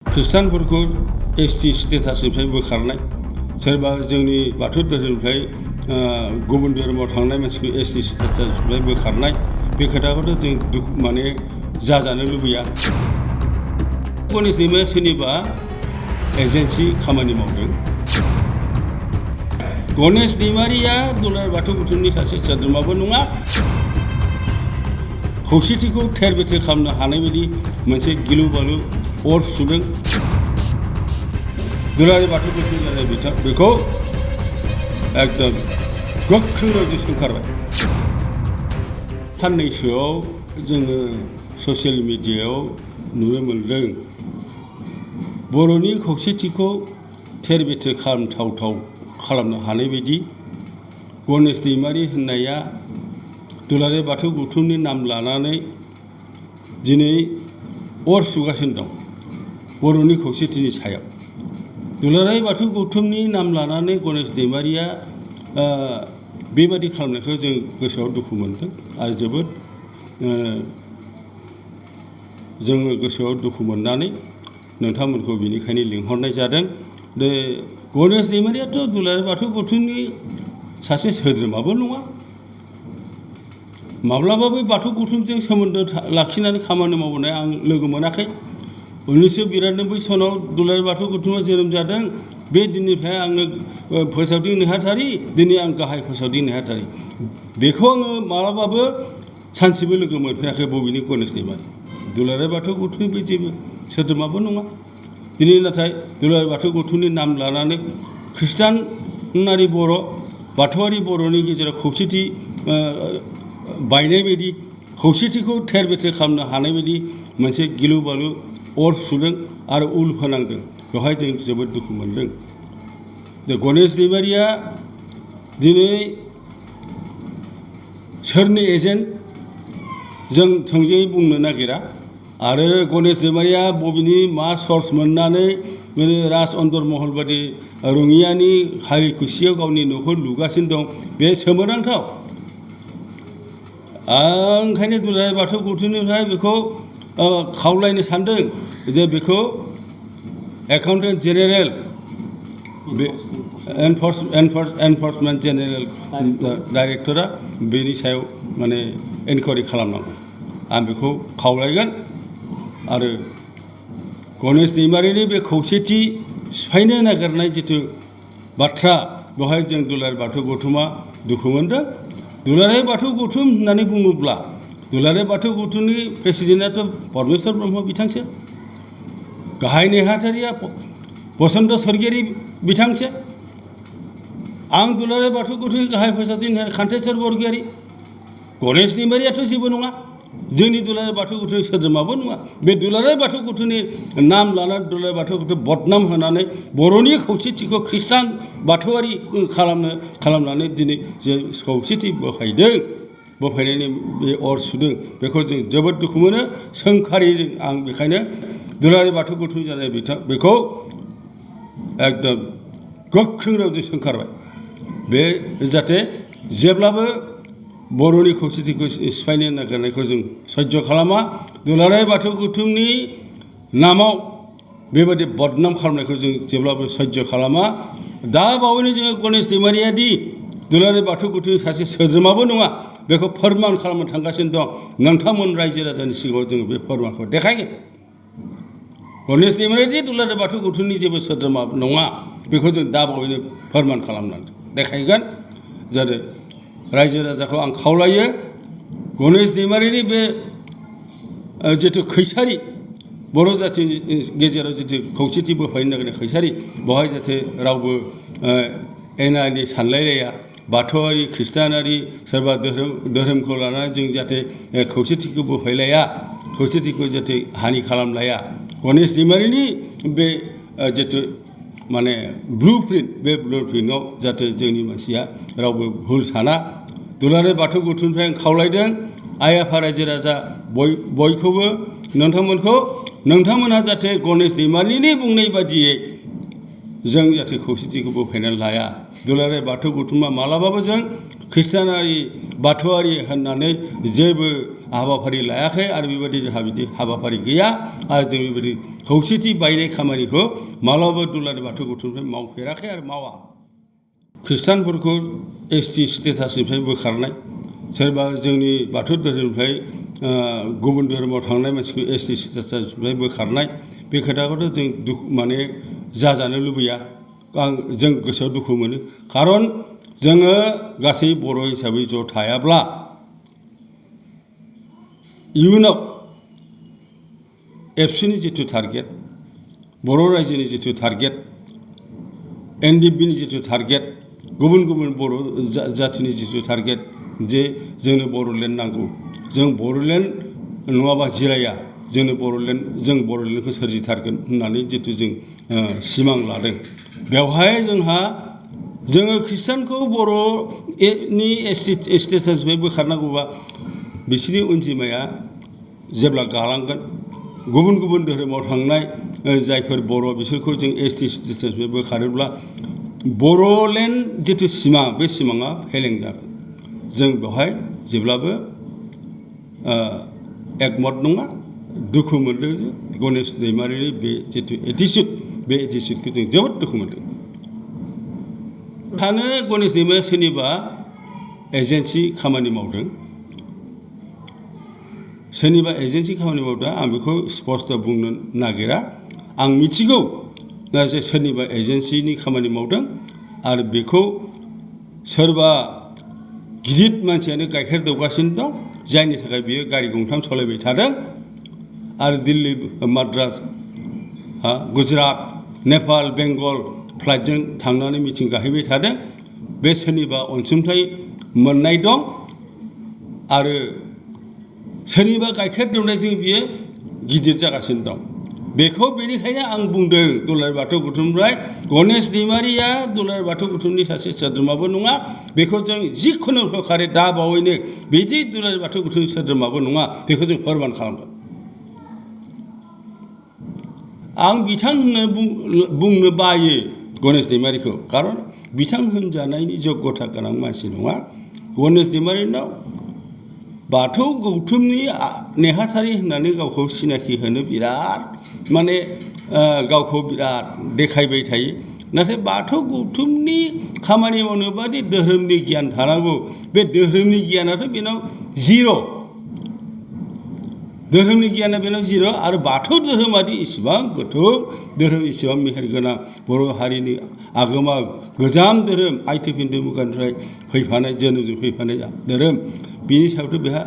खृष्टानफोरखौ ST स्टेटासनिफ्राय बोखारनाय सोरबा जोंनि बाथौ धोरोमनिफ्राय गुबुन धोरोमाव थांनाय मानसिखौ एसटि स्टेटासनिफ्राय बोखारनाय बे खोथाखौथ' जों माने जाजानो लुबैया। गणेश दैमाया सोरनिबा एजेन्सि खामानि मावदों। गणेश दैमारिया दुलाराय बाथौ गौथुमनि सासे सोद्रोमाबो नङा। खौसेथिखौ थेर बेथेर खालामनो हानाय बायदि मोनसे गिलु बालु अर सुदों। दुलाराय बाथौ गौथुम जानाय बेखौ एकदम गोख्रों रावजों सोंखारबाय। साननैसोआव जोङो ससियेल मिडियायाव नुनो मोनदों बर'नि खौसेथिखौ थेर बेथेर खालामथावथाव खालामनो हानाय बायदि गणेश दैमारि होननाया दुलाराय बाथौ गौथुमनि नाम लानानै दिनै अर सुगासिनो दं बर'नि खौसेथिनि सायाव। दुलाराय बाथौ गौथुमनि नाम लानानै गणेश दैमारिया बेबादि खालामनायखौ जों गोसोआव दुखु मोनदों आरो जोबोद जोङो गोसोआव दुखु मोननानै नोंथांमोनखौ बेनिखायनो लिंहरनाय जादों। बे गणेश दैमारियाथ' दुलाराय बाथौ गौथुमनि सासे सोद्रोमाबो नङा। माब्लाबाबो बाथौ गौथुमजों सोमोन्दो लाखिनानै खामानि मावबोनाय आं लोगो मोनाखै। 1992 सनाव दुलाराय बाथौ गौथुमा जोनोम जादों। बे दिननिफ्राय आंनो फोसावदिं नेहाथारि, दिनै आं गाहाय फोसावदिं नेहाथारि। बेखौ आङो माब्लाबाबो सानसेबो लोगो मोनफेराखै बबेनि गणेश दैमारि। दुलाराय बाथौ गौथुमनि जेबो सोद्रोमाबो नङा। दिनै नाथाय दुलाराय बाथौ गौथुमनि नाम लानानै खृष्टानारि बर' बाथौआरि बर'नि गेजेराव खौसेथि बायनाय बायदि खौसेथिखौ थेर बेथेर खालामनो हानाय बायदि मोनसे गिलु बालु अर सुदों आरो उल फोनांदों। बेवहाय जों जोबोद दुखु मोनदों। गणेश दैमारिया दिनै सोरनि एजेन्ट जों थोंजोङै बुंनो नागिरा आरो गणेश दैमारिया बबेनि मा सर्स मोननानै राज अन्दर महल बादि रङियानि हारिखुसियाव गावनि न'खौ लुगासिनो दं बे सोमोनांथाव। आं ओंखायनो दुलाराय बाथौ गौथुमनिफ्राय बेखौ खावलायनो सानदों जे बेखौ एकाउन्टेन्ट जेनेरेल एनफर्समेन्ट जेनेरेल डाइरेक्टरा बेनि सायाव माने इनकुवारि खालामनांगौ। आं बेखौ खावलायगोन आरो गणेश दैमारिनि बे खौसेथि सिफायनो नागिरनाय जिथु बाथ्रा बेवहाय जों दुलाराय बाथौ गौथुमा दुखु मोनदों। दुलाराय बाथौ गौथुम होननानै बुङोब्ला दुलाराय बाथौ गौथुमनि प्रेसिडेन्टआथ' परमेश्वर ब्रह्म बिथांसो, गाहाय नेहाथारिया बसन्त स्वर्गियारि बिथांसो, आं दुलाराय बाथौ गौथुमनि गाहाय फोसावदिं खान्थेसर बरगयारि। गणेश दैमारियाथ' जेबो नङा, जोंनि दुलाराय बाथौ गौथुमनि सोद्रोमाबो नङा। बे दुलाराय बाथौ गौथुमनि नाम लानानै दुलाराय बाथौ गौथुम बदनाम होनानै बर'नि खौसेथिखौ खृष्टान बाथौआरि खालामनानै दिनै जे खौसेथि बोफायदों, बोफायनायनि बे अर सुदों बेखौ जों जोबोद दुखु मोनो, सोंखारिदों। आं बेखायनो दुलाराय बाथौ गौथुम जानाय बेखौ एकदम गोख्रों रावजों सोंखारबाय। बे जाहाथे जेब्लाबो बर'नि खौसेथिखौ सिफायनो नागिरनायखौ जों सयज' खालामा। दुलाराय बाथौ गौथुमनि नामाव बेबायदि बदनाम खालामनायखौ जों जेब्लाबो सयज' खालामा। दा बावैनो जोङो गणेश दैमारिया दि दुलाराय बाथौ गौथुमनि सासे सोद्रोमाबो नङा बेखौ फोरमान खालामनो थांगासिनो दं। नोंथांमोन रायजो राजानि सिगाङाव जोङो बे फोरमानखौ देखायगोन। गणेश दैमारिया दि दुलाराय बाथौ गौथुमनि जेबो सोद्रोमा नङा बेखौ जों दा बावैनो फोरमान खालामनानै देखायगोन। जाहाथे रायजो राजाखौ आं खावलायो गणेश दैमारिनि बे जिथु खैसारि बर' जाथिनि गेजेराव जिथु खौसेथि बोफायनो नागिरनाय खैसारि बेवहाय जाहाथे रावबो एना एनि सानलायलाया, बाथौआरि खृष्टानारि सोरबा धोरोमखौ लानानै जों जाहाथे खौसेथिखौ बोफायलाया, खौसेथिखौ जाहाथे हानि खालामलाया। गणेश दैमारिनि बे जिथु माने ब्लुप्रिन्ट बे ब्लुप्रिन्टआव जाहाथे जोंनि मानसिया रावबो भुल साना। दुलाराय बाथौ गौथुमनिफ्राय आं खावलायदों आइ आफा रायजो राजा बयखौबो नोंथांमोनहा जाहाथे गणेश दैमारिनि बुंनाय बादियै जों जाहाथे खौसेथिखौ बोफायनानै लाया। दुलाराय बाथौ गौथुमा मालाबाबो जों खृष्टानारि बाथौआरि होननानै जेबो हाबाफारि लायाखै आरो बेबायदि जोंहा बिदि हाबाफारि गैया आरो जों बेबायदि खौसेथि बायनाय खामानिखौ माब्लाबा दुलाराय बाथौ गौथुमनिफ्राय मावफेराखै आरो मावा ख्रिस्टानफोरखौ एसटि स्टेटासनिफ्राय बोखारनाय सोरबा जोंनि बाथौ धोरोमनिफ्राय गुबुन धोरोमाव थांनाय मानसिखौ एसटि स्टेटासनिफ्राय बोखारनाय बे खोथाखौथ' जों माने जाजानो लुबैया जों गोसोआव दुखु मोनो खारन जोङो गासै बर' हिसाबै ज' थायाब्ला इयुनाव एबसुनि जिथु टारगेट बर' रायजोनि जिथु टारगेट एनडिएफबिनि जिथु टारगेट गुबुन गुबुन बर' जाथिनि जिथु टारगेट जे जोंनो बर'लेण्ड नांगौ जों बर'लेण्ड नङाबा जिराया जों बर'लेण्डखौ सोरजिथारगोन होननानै जिथु जों सिमां लादों बेवहाय जोङो ख्रिस्टानखौ बर'नि स्टेटासनिफ्राय बोखारनांगौबा बिसोरनि अनजिमाया जेब्ला गालांगोन गुबुन गुबुन धोरोमाव थांनाय जायफोर बर' बिसोरखौ जों एसटि स्टेटासनिफ्राय बोखारोब्ला बर'लेण्ड जिथु सिमां बे सिमाङा फेलें जागोन जों बेवहाय जेब्लाबो एकमत नङा दुखु मोनदों जे गणेश दैमारिनि बे जिथु एटिचिउड बे एटिचिउडखौ जों जोबोद दुखु मोनदों सानो गणेश दैमारिया सोरनिबा एजेन्सि खामानि मावदों सोरनिबा एजेन्सि खामानि मावदों आं बेखौ स्पष्ट बुंनो नागिरा आं मिथिगौ जे सोरनिबा एजेन्सिनि खामानि मावदों आरो बेखौ सोरबा गिदिर मानसियानो गाइखेर दौगासिनो दं जायनि थाखाय बियो गारि गंथाम सालायबाय थादों आरो दिल्ली माद्रास गुजरात नेपाल बेंगल फ्लाइटजों थांनानै मिटिं गाहैबाय थादों बे सोरनिबा अनसुंथाइ मोननाय दं आरो सोरनिबा गाइखेर दौनायजों बियो गिदिर जागासिनो दं बेखौ बेनिखायनो आं बुंदों दुलाराय बाथौ गौथुमनिफ्राय गणेश दैमारिया दुलाराय बाथौ गौथुमनि सासे सोद्रोमाबो नङा बेखौ जों जिखुनु प्रकारे दा बावैनो बिदि दुलाराय बाथौ गौथुमनि सोद्रोमाबो नङा बेखौ जों फोरमान खालामगोन आं बिथां होनना बुंनो बायो गणेश दैमारिखौ खारन बिथां होनजानायनि जग्यता गोनां मानसि नङा गणेश दैमारिनाव बाथौ गौथुमनि नेहाथारि होननानै गावखौ सिनाखि होनो बिराद माने गावखौ बिराद देखायबाय थायो नाथाय बाथौ गौथुमनि खामानि मावनोबादि धोरोमनि गियान थानांगौ बे धोरोमनि गियानाथ' बेनाव जिर' धोरोमनि गियाना बेनाव जिर' आरो बाथौ धोरोमादि इसेबां गोथौ धोरोम इसेबां मेहेरगोनां बर' हारिनि आगोमा गोजाम धोरोम आइथिफिन्दो मुगानिफ्राय फैफानाय जोनोमजों फैफानाय धोरोम बिनि सायावथ' बेहा